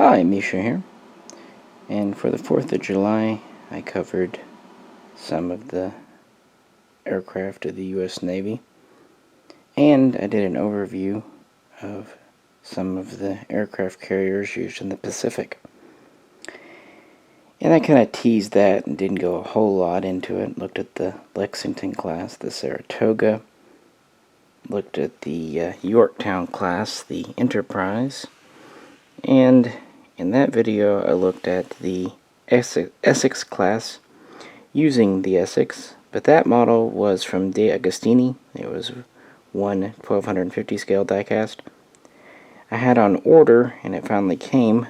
Hi, Misha here, and for the 4th of July I covered some of the aircraft of the U.S. Navy, and I did an overview of some of the aircraft carriers used in the Pacific. And I kind of teased that and didn't go a whole lot into it. Looked at the Lexington class, the Saratoga, looked at the Yorktown class, the Enterprise, and in that video I looked at the Essex class using the Essex, but that model was from De Agostini. It was one 1250 scale diecast. I had on order, and it finally came,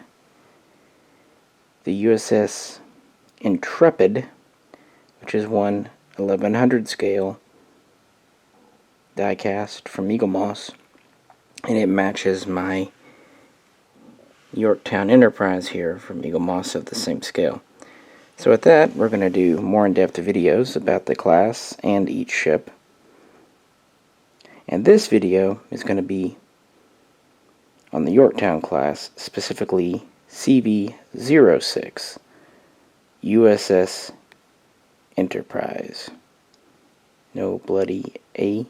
the USS Intrepid, which is one 1100 scale diecast from Eaglemoss, and it matches my Yorktown Enterprise here from Eaglemoss of the same scale. So with that, we're going to do more in-depth videos about the class and each ship. And this video is going to be on the Yorktown class, specifically CV-06, USS Enterprise. No bloody A,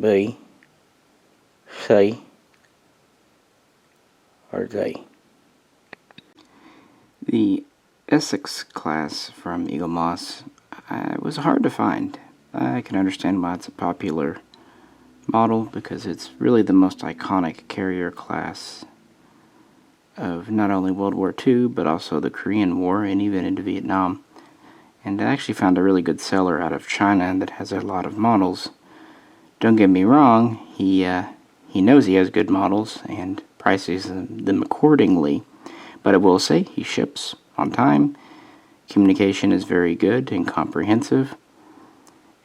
B, C, or D. The Essex class from Eaglemoss was hard to find. I can understand why it's a popular model, because it's really the most iconic carrier class of not only World War II, but also the Korean War and even into Vietnam. And I actually found a really good seller out of China that has a lot of models. Don't get me wrong, he knows he has good models and prices them accordingly, but I will say he ships on time, communication is very good and comprehensive,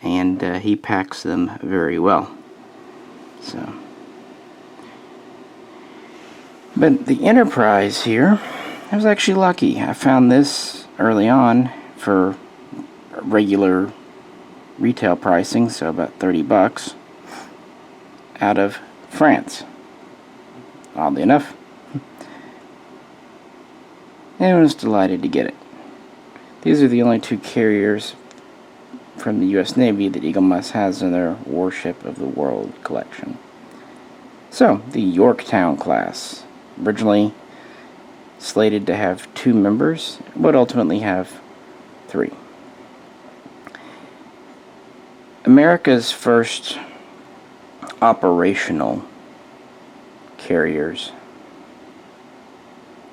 and he packs them very well. So, but the Enterprise here, I was actually lucky. I found this early on for regular retail pricing, so about 30 bucks, out of France. Oddly enough, and I was delighted to get it. These are the only two carriers from the U.S. Navy that Eaglemoss has in their Warship of the World collection. So, the Yorktown class, originally slated to have 2 members, would ultimately have 3. America's first operational carriers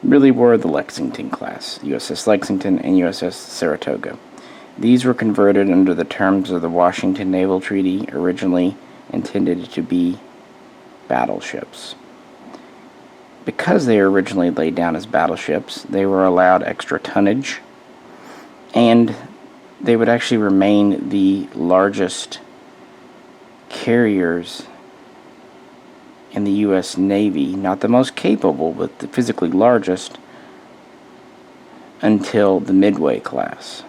really were the Lexington class, USS Lexington and USS Saratoga. These were converted under the terms of the Washington Naval Treaty, originally intended to be battleships. Because they were originally laid down as battleships, they were allowed extra tonnage, and they would actually remain the largest carriers in the U.S. Navy, not the most capable, but the physically largest, until the Midway class.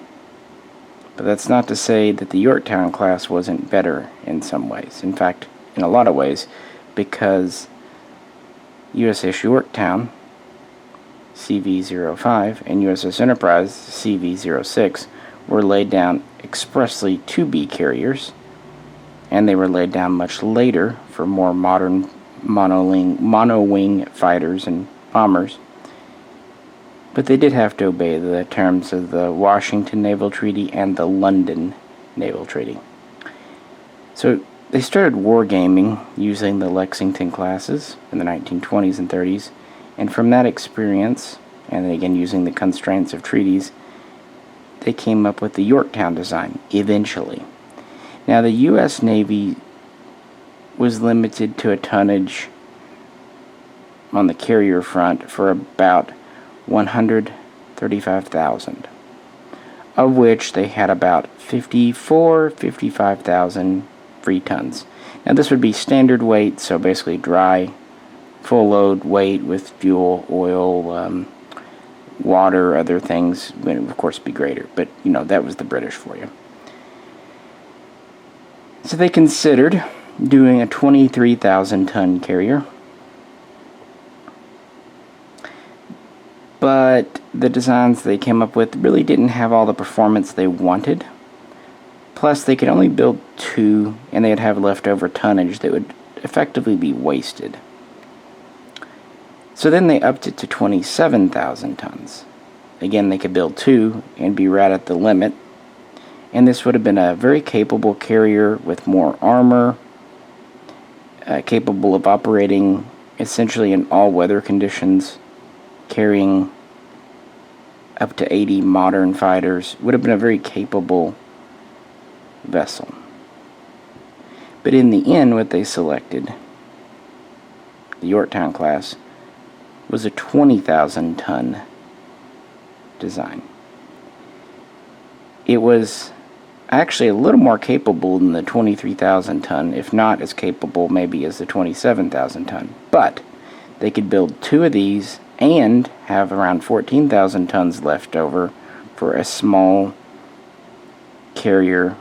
But that's not to say that the Yorktown class wasn't better in some ways. In fact, in a lot of ways, because USS Yorktown, CV-05, and USS Enterprise, CV-06, were laid down expressly to be carriers, and they were laid down much later for more modern mono-wing fighters and bombers. But they did have to obey the terms of the Washington Naval Treaty and the London Naval Treaty. So they started wargaming using the Lexington classes in the 1920s and 30s, and from that experience, and then again using the constraints of treaties, they came up with the Yorktown design eventually. Now the U.S. Navy was limited to a tonnage on the carrier front for about 135,000, of which they had about 55,000 free tons. Now this would be standard weight, so basically dry, full load weight with fuel, oil, water, other things. It would of course be greater, but you know, that was the British for you. So they considered doing a 23,000 ton carrier. but the designs they came up with really didn't have all the performance they wanted. Plus, they could only build 2, and they'd have leftover tonnage that would effectively be wasted. So then they upped it to 27,000 tons. Again, they could build 2 and be right at the limit, and this would have been a very capable carrier with more armor, capable of operating essentially in all weather conditions, carrying up to 80 modern fighters. Would have been a very capable vessel. But in the end, what they selected, the Yorktown class, was a 20,000 ton design. It was actually a little more capable than the 23,000 ton, if not as capable maybe as the 27,000 ton. But they could build 2 of these and have around 14,000 tons left over for a small carrier,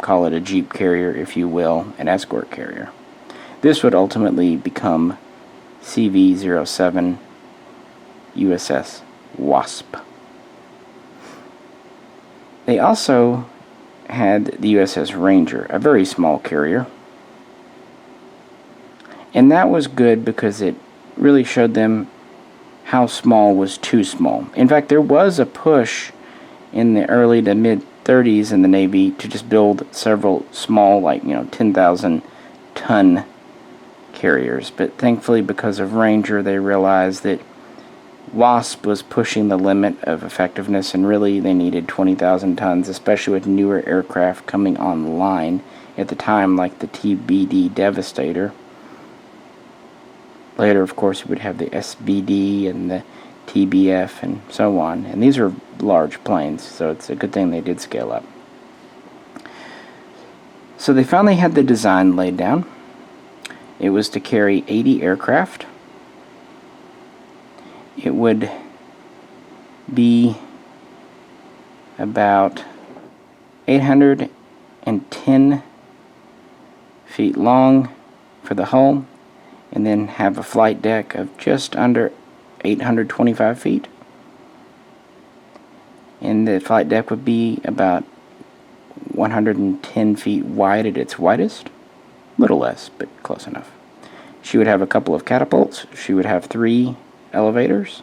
call it a jeep carrier if you will, an escort carrier. This would ultimately become CV-07 USS Wasp. They also had the USS Ranger, a very small carrier. And that was good because it really showed them how small was too small. In fact, there was a push in the early to mid 30s in the Navy to just build several small, like, 10,000 ton carriers. But thankfully, because of Ranger, they realized that Wasp was pushing the limit of effectiveness, and really they needed 20,000 tons, especially with newer aircraft coming online at the time, like the TBD Devastator. Later, of course, we would have the SBD and the TBF and so on. And these are large planes, so it's a good thing they did scale up. So they finally had the design laid down. It was to carry 80 aircraft. It would be about 810 feet long for the hull, and then have a flight deck of just under 825 feet. And the flight deck would be about 110 feet wide at its widest. A little less, but close enough. She would have a couple of catapults. She would have 3 elevators.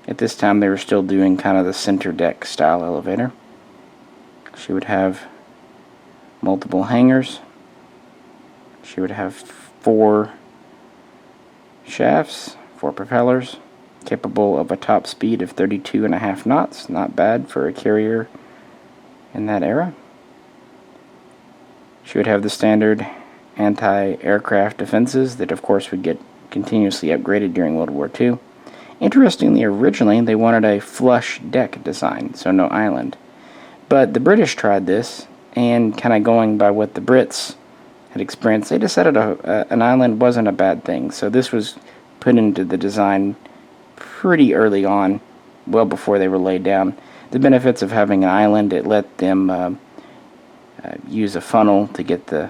At this time, they were still doing kind of the center deck style elevator. She would have multiple hangars. She would have 4 shafts, 4 propellers, capable of a top speed of 32.5 knots. Not bad for a carrier in that era. She would have the standard anti-aircraft defenses that, of course, would get continuously upgraded during World War II. Interestingly, originally they wanted a flush deck design, so no island. But the British tried this, and kind of going by what the Brits had experienced, they decided an island wasn't a bad thing. So this was put into the design pretty early on, well before they were laid down. The benefits of having an island, it let them use a funnel to get the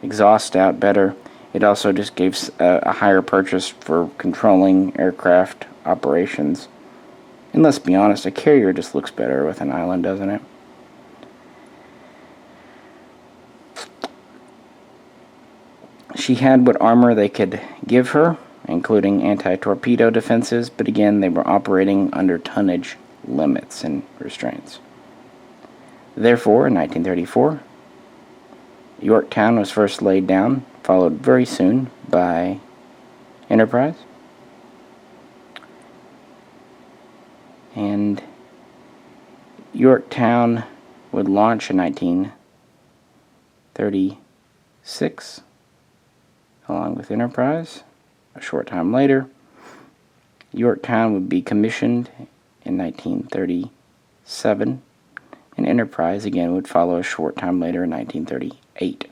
exhaust out better. It also just gave a higher purchase for controlling aircraft operations. And let's be honest, a carrier just looks better with an island, doesn't it? She had what armor they could give her, including anti-torpedo defenses, but again, they were operating under tonnage limits and restraints. Therefore, in 1934, Yorktown was first laid down, followed very soon by Enterprise. And Yorktown would launch in 1936, along with Enterprise. A short time later, Yorktown would be commissioned in 1937, and Enterprise again would follow a short time later in 1938.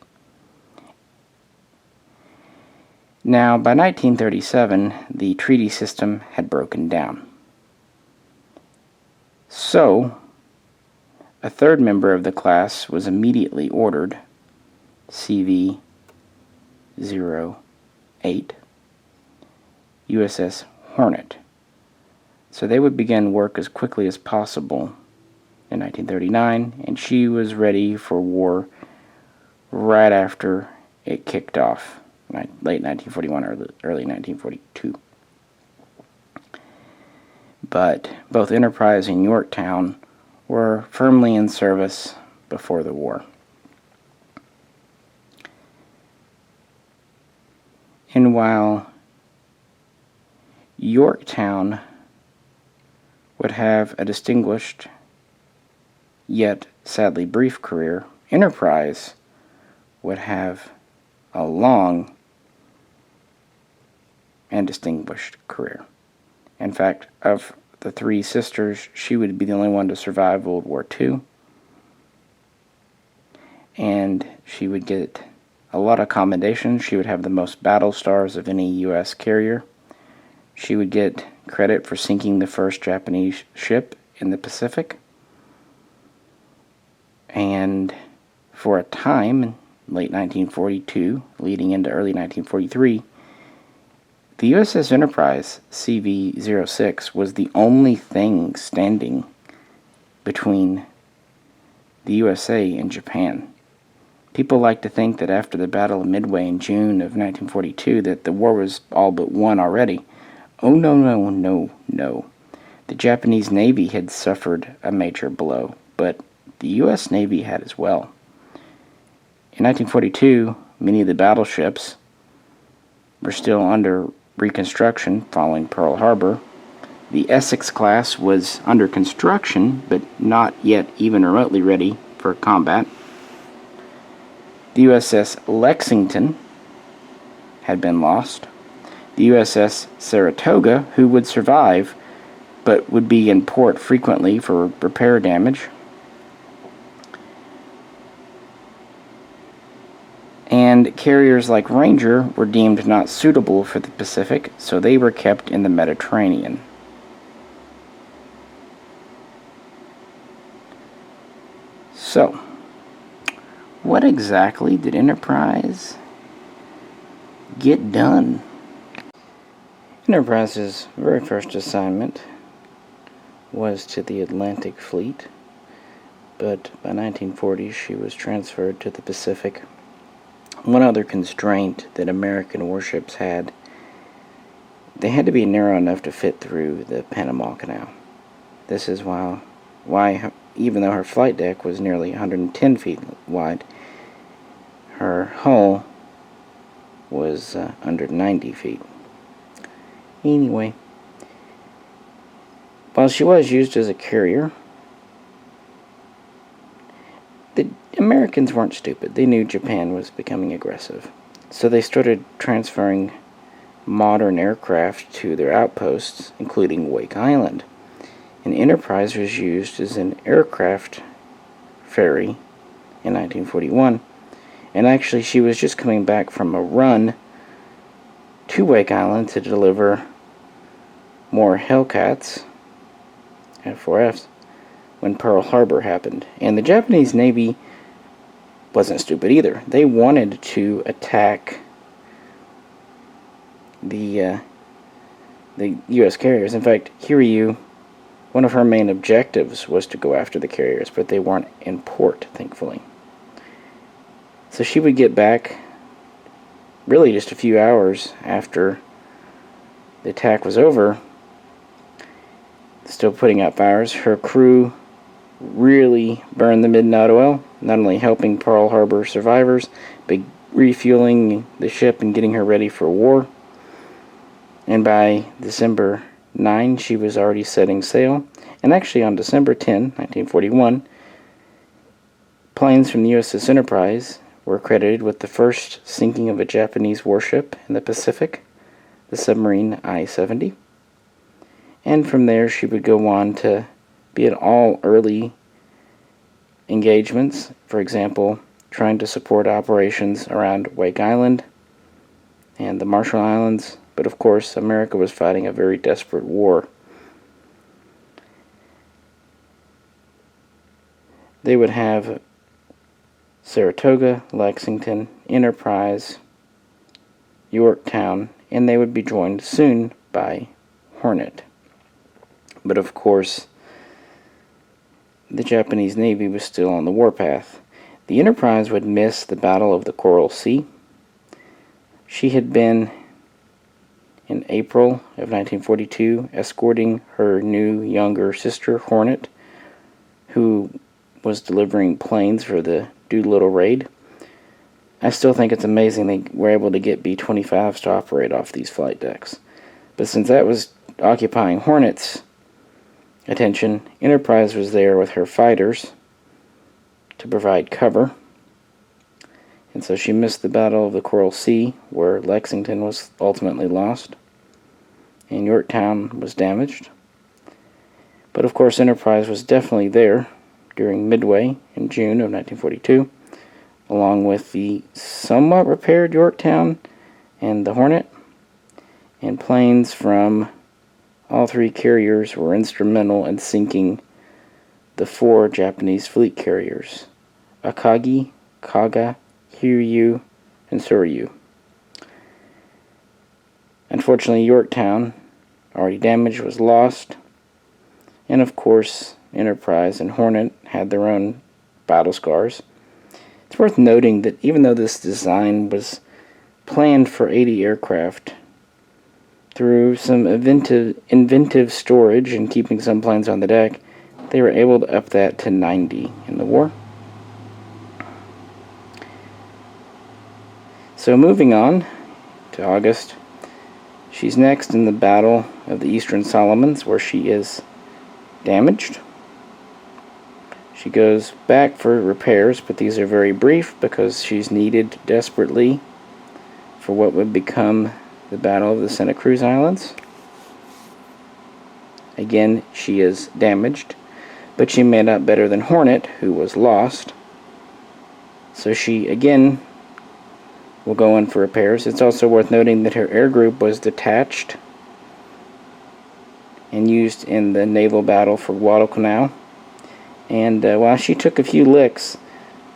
Now, by 1937, the treaty system had broken down. So, a third member of the class was immediately ordered, CV-08, USS Hornet, So they would begin work as quickly as possible in 1939, and she was ready for war right after it kicked off, late 1941 or early 1942. But both Enterprise and Yorktown were firmly in service before the war. And while Yorktown would have a distinguished yet sadly brief career, Enterprise would have a long and distinguished career. In fact, of the three sisters, she would be the only one to survive World War II, and she would get a lot of commendations. She would have the most battle stars of any U.S. carrier. She would get credit for sinking the first Japanese ship in the Pacific. And for a time, in late 1942, leading into early 1943, the USS Enterprise CV-06 was the only thing standing between the USA and Japan. People like to think that after the Battle of Midway in June of 1942 that the war was all but won already. Oh, no, no, no, no. The Japanese Navy had suffered a major blow, but the U.S. Navy had as well. In 1942, many of the battleships were still under reconstruction following Pearl Harbor. The Essex class was under construction, but not yet even remotely ready for combat. The USS Lexington had been lost. The USS Saratoga, who would survive, but would be in port frequently for repair damage. And carriers like Ranger were deemed not suitable for the Pacific, so they were kept in the Mediterranean. So, what exactly did Enterprise get done? Enterprise's very first assignment was to the Atlantic Fleet, but by 1940 she was transferred to the Pacific. One other constraint that American warships had, they had to be narrow enough to fit through the Panama Canal. This is why even though her flight deck was nearly 110 feet wide, her hull was under 90 feet. Anyway, while she was used as a carrier, the Americans weren't stupid. They knew Japan was becoming aggressive. So they started transferring modern aircraft to their outposts, including Wake Island. And Enterprise was used as an aircraft ferry in 1941. And actually, she was just coming back from a run to Wake Island to deliver more Hellcats, F4Fs, when Pearl Harbor happened. And the Japanese Navy wasn't stupid either. They wanted to attack the U.S. carriers. In fact, Hiryu, one of her main objectives was to go after the carriers, but they weren't in port, thankfully. So she would get back really just a few hours after the attack was over, still putting out fires. Her crew really burned the midnight oil, not only helping Pearl Harbor survivors, but refueling the ship and getting her ready for war. And by December 9, she was already setting sail. And actually on December 10, 1941, planes from the USS Enterprise were credited with the first sinking of a Japanese warship in the Pacific, the submarine I-70. And from there she would go on to be in all early engagements, for example, trying to support operations around Wake Island and the Marshall Islands. But of course, America was fighting a very desperate war. They would have Saratoga, Lexington, Enterprise, Yorktown, and they would be joined soon by Hornet. But of course, the Japanese Navy was still on the warpath. The Enterprise would miss the Battle of the Coral Sea. She had been, in April of 1942, escorting her new younger sister, Hornet, who was delivering planes for the Doolittle raid. I still think it's amazing they were able to get B-25s to operate off these flight decks. But since that was occupying Hornet's attention, Enterprise was there with her fighters to provide cover. And so she missed the Battle of the Coral Sea, where Lexington was ultimately lost, and Yorktown was damaged. But of course, Enterprise was definitely there during Midway in June of 1942, along with the somewhat repaired Yorktown and the Hornet, and planes from all three carriers were instrumental in sinking the 4 Japanese fleet carriers, Akagi, Kaga, Hiryu, and Soryu. Unfortunately, Yorktown, already damaged, was lost, and of course, Enterprise and Hornet had their own battle scars. It's worth noting that even though this design was planned for 80 aircraft, through some inventive storage and keeping some planes on the deck, they were able to up that to 90 in the war. So moving on to August, she's next in the Battle of the Eastern Solomons, where she is damaged. She goes back for repairs, but these are very brief because she's needed desperately for what would become the Battle of the Santa Cruz Islands. Again, she is damaged, but she made out better than Hornet, who was lost. So she, again, will go in for repairs. It's also worth noting that her air group was detached and used in the naval battle for Guadalcanal. And while she took a few licks,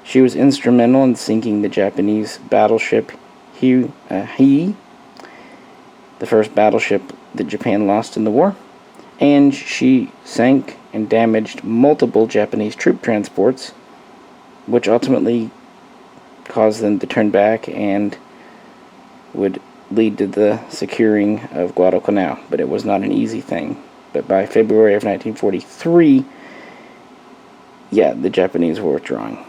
she was instrumental in sinking the Japanese battleship Hii, the first battleship that Japan lost in the war. And she sank and damaged multiple Japanese troop transports, which ultimately caused them to turn back and would lead to the securing of Guadalcanal. But it was not an easy thing. But by February of 1943, the Japanese were withdrawing.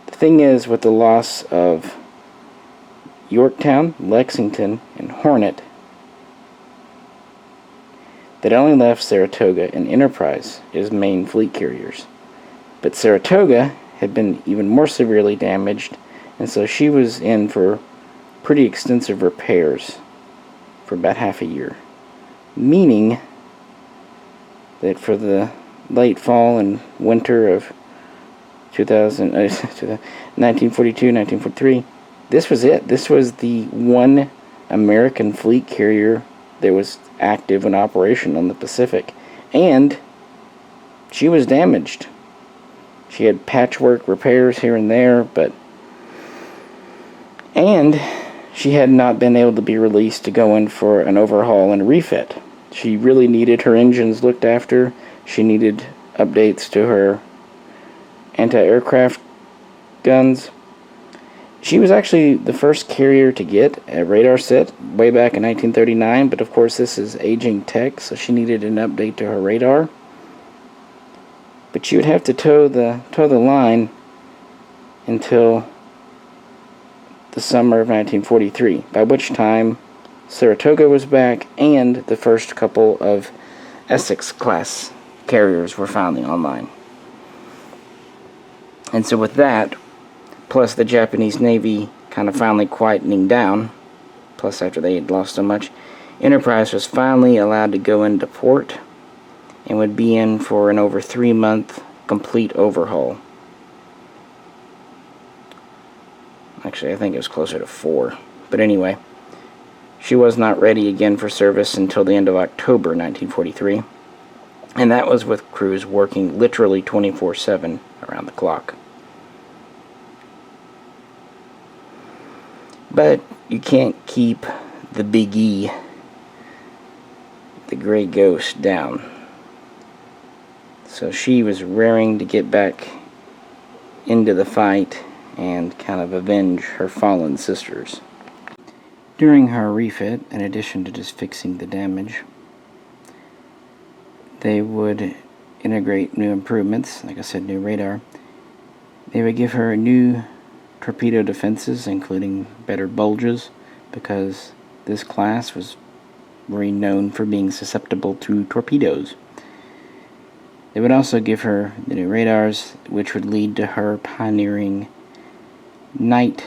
The thing is, with the loss of Yorktown, Lexington, and Hornet, that only left Saratoga and Enterprise as main fleet carriers. But Saratoga had been even more severely damaged, and so she was in for pretty extensive repairs for about half a year. Meaning that for the late fall and winter of 1942, 1943, this was it. This was the one American fleet carrier that was active in operation on the Pacific. And she was damaged. She had patchwork repairs here and there, and she had not been able to be released to go in for an overhaul and refit. She really needed her engines looked after. She needed updates to her anti-aircraft guns. She was actually the first carrier to get a radar set way back in 1939, but of course this is aging tech, so she needed an update to her radar. But she would have to toe the line until the summer of 1943, by which time Saratoga was back and the first couple of Essex-class carriers were finally online. And so with that, plus the Japanese Navy kind of finally quietening down, plus after they had lost so much, Enterprise was finally allowed to go into port and would be in for an over 3-month complete overhaul. Actually, I think it was closer to 4. But anyway, she was not ready again for service until the end of October 1943. And that was with crews working literally 24/7 around the clock. But you can't keep the Big E, the Gray Ghost down. So she was raring to get back into the fight and kind of avenge her fallen sisters. During her refit, in addition to just fixing the damage, they would integrate new improvements, like I said, new radar. They would give her new torpedo defenses, including better bulges, because this class was renowned for being susceptible to torpedoes. They would also give her the new radars, which would lead to her pioneering night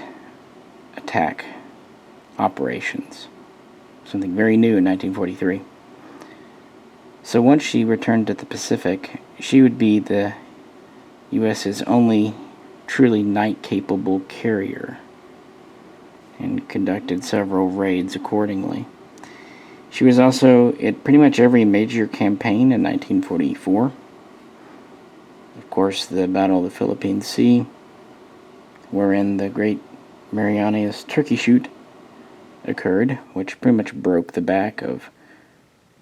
attack operations, something very new in 1943. So once she returned to the Pacific, she would be the US's only truly night-capable carrier, and conducted several raids accordingly. She was also at pretty much every major campaign in 1944. Of course, the Battle of the Philippine Sea, wherein the Great Marianas Turkey Shoot occurred, which pretty much broke the back of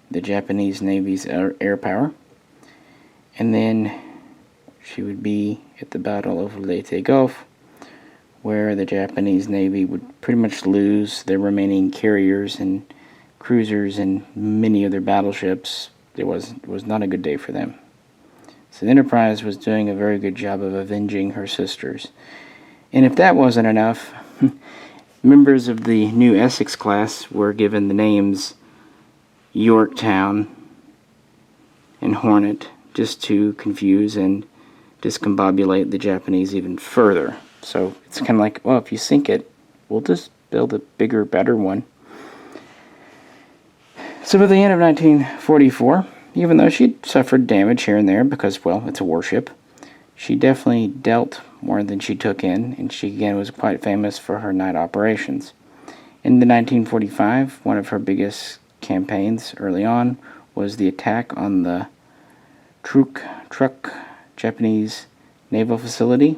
the Japanese Navy's air power. And then she would be at the Battle of Leyte Gulf, where the Japanese Navy would pretty much lose their remaining carriers and cruisers and many of their battleships. It was not a good day for them. So the Enterprise was doing a very good job of avenging her sisters. And if that wasn't enough, members of the new Essex class were given the names Yorktown and Hornet, just to confuse and discombobulate the Japanese even further. So it's kind of like, well, if you sink it, we'll just build a bigger, better one. So by the end of 1944, even though she'd suffered damage here and there because, well, it's a warship, she definitely dealt more than she took in, and she again was quite famous for her night operations. In the 1945, one of her biggest campaigns early on was the attack on the Truk Japanese naval facility,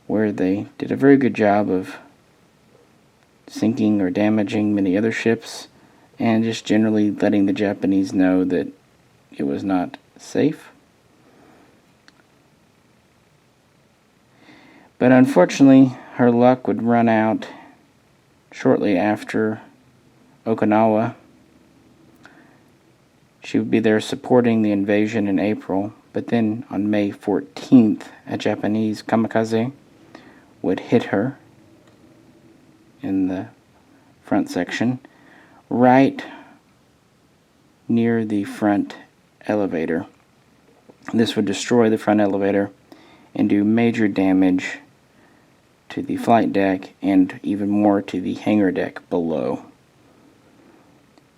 where they did a very good job of sinking or damaging many other ships, and just generally letting the Japanese know that it was not safe. But unfortunately, her luck would run out shortly after Okinawa. She would be there supporting the invasion in April, but then on May 14th, a Japanese kamikaze would hit her in the front section, right near the front elevator. This would destroy the front elevator and do major damage to the flight deck and even more to the hangar deck below.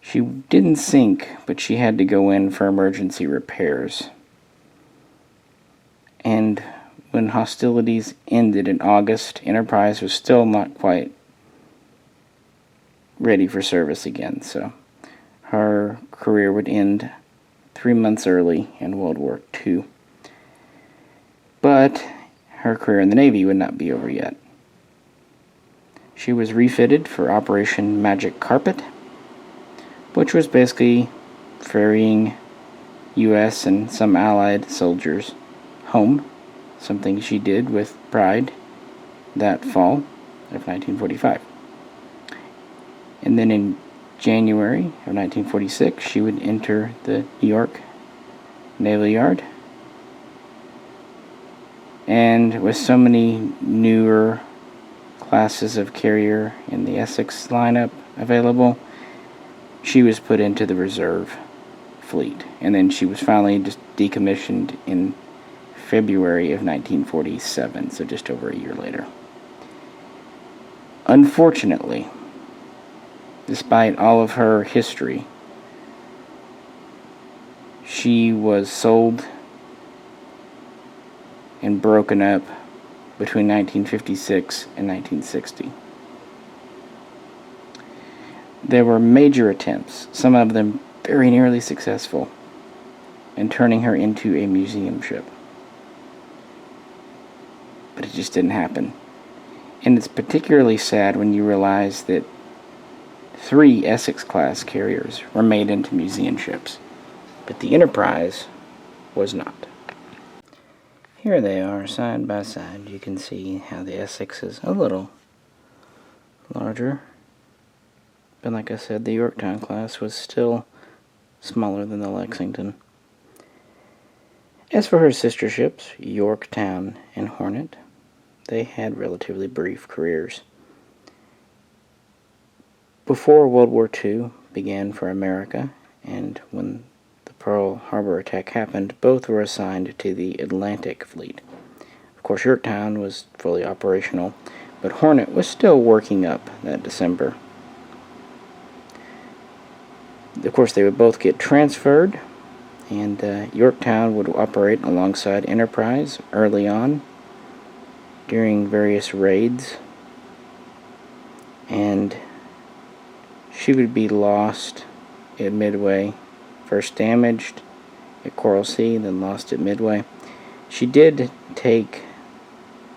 She didn't sink, but she had to go in for emergency repairs. And when hostilities ended in August, Enterprise was still not quite ready for service again, so her career would end 3 months early in World War II. But her career in the Navy would not be over yet. She was refitted for Operation Magic Carpet, which was basically ferrying U.S. and some Allied soldiers home, something she did with pride that fall of 1945. And then in January of 1946, she would enter the New York Naval Yard. And with so many newer classes of carrier in the Essex lineup available, she was put into the reserve fleet. And then she was finally just decommissioned in February of 1947, so just over a year later. Unfortunately, despite all of her history, she was sold and broken up between 1956 and 1960. There were major attempts, some of them very nearly successful, in turning her into a museum ship. But it just didn't happen. And it's particularly sad when you realize that 3 Essex-class carriers were made into museum ships, but the Enterprise was not. Here they are, side by side. You can see how the Essex is a little larger. But like I said, the Yorktown class was still smaller than the Lexington. As for her sister ships, Yorktown and Hornet, they had relatively brief careers. Before World War II began for America, and when the Pearl Harbor attack happened, both were assigned to the Atlantic Fleet. Of course, Yorktown was fully operational, but Hornet was still working up that December. Of course, they would both get transferred, and Yorktown would operate alongside Enterprise early on during various raids, and she would be lost at Midway, first damaged at Coral Sea, then lost at Midway. She did take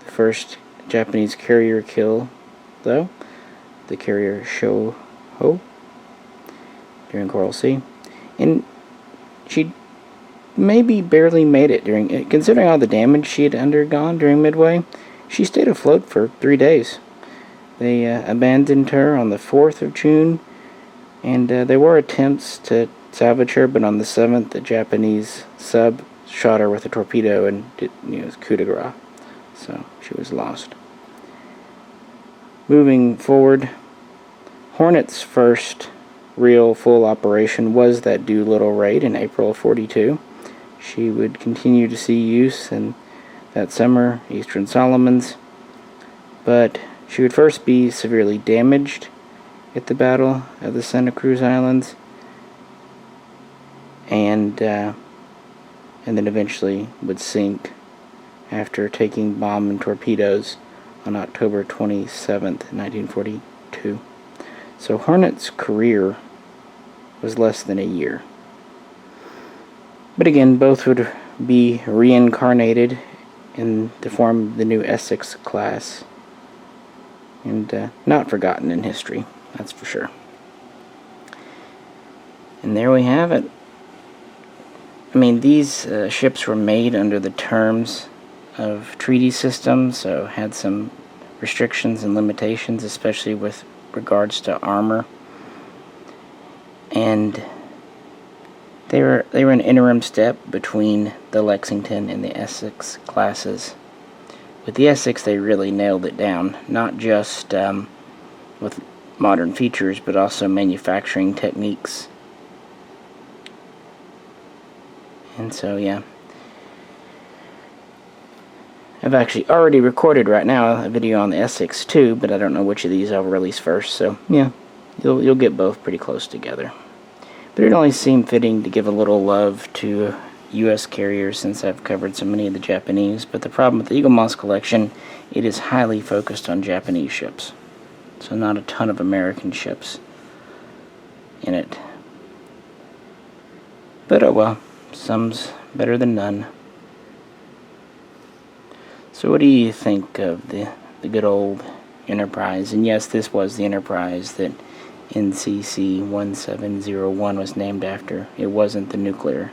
the first Japanese carrier kill, though, the carrier Shoho, during Coral Sea, and she maybe barely made it during, considering all the damage she had undergone during Midway. She stayed afloat for 3 days. They abandoned her on the 4th of June, and there were attempts to salvage her, but on the 7th, the Japanese sub shot her with a torpedo and did, coup de grace. So she was lost. Moving forward, Hornet's first real full operation was that Doolittle raid in April of 42. She would continue to see use in that summer, Eastern Solomons, but she would first be severely damaged at the Battle of the Santa Cruz Islands, and then eventually would sink after taking bomb and torpedoes on October 27th, 1942. So Hornet's career was less than a year. But again, both would be reincarnated in the form of the new Essex class, and not forgotten in history, that's for sure. And there we have it. I mean, these ships were made under the terms of treaty systems, so had some restrictions and limitations, especially with regards to armor. And they were an interim step between the Lexington and the Essex classes. With the Essex, they really nailed it down, not just with modern features, but also manufacturing techniques. And so, yeah. I've actually already recorded right now a video on the Essex too, but I don't know which of these I'll release first, so yeah, you'll get both pretty close together. But it only seemed fitting to give a little love to U.S. carriers since I've covered so many of the Japanese, but the problem with the Eaglemoss collection, it is highly focused on Japanese ships, so not a ton of American ships in it. But oh well, some's better than none. So what do you think of the good old Enterprise? And yes, this was the Enterprise that NCC-1701 was named after. It wasn't the nuclear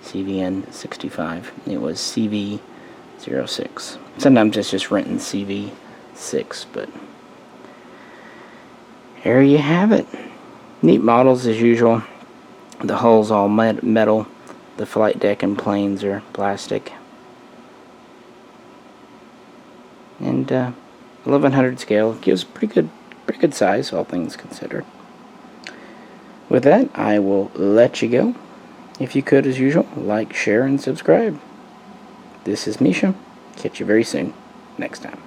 CV-65. It was CV-06. Sometimes it's just written CV-6, but there you have it. Neat models as usual. The hull's all metal. The flight deck and planes are plastic. And 1100 scale gives pretty good size, all things considered. With that, I will let you go. If you could, as usual, like, share, and subscribe. This is Misha. Catch you very soon. Next time.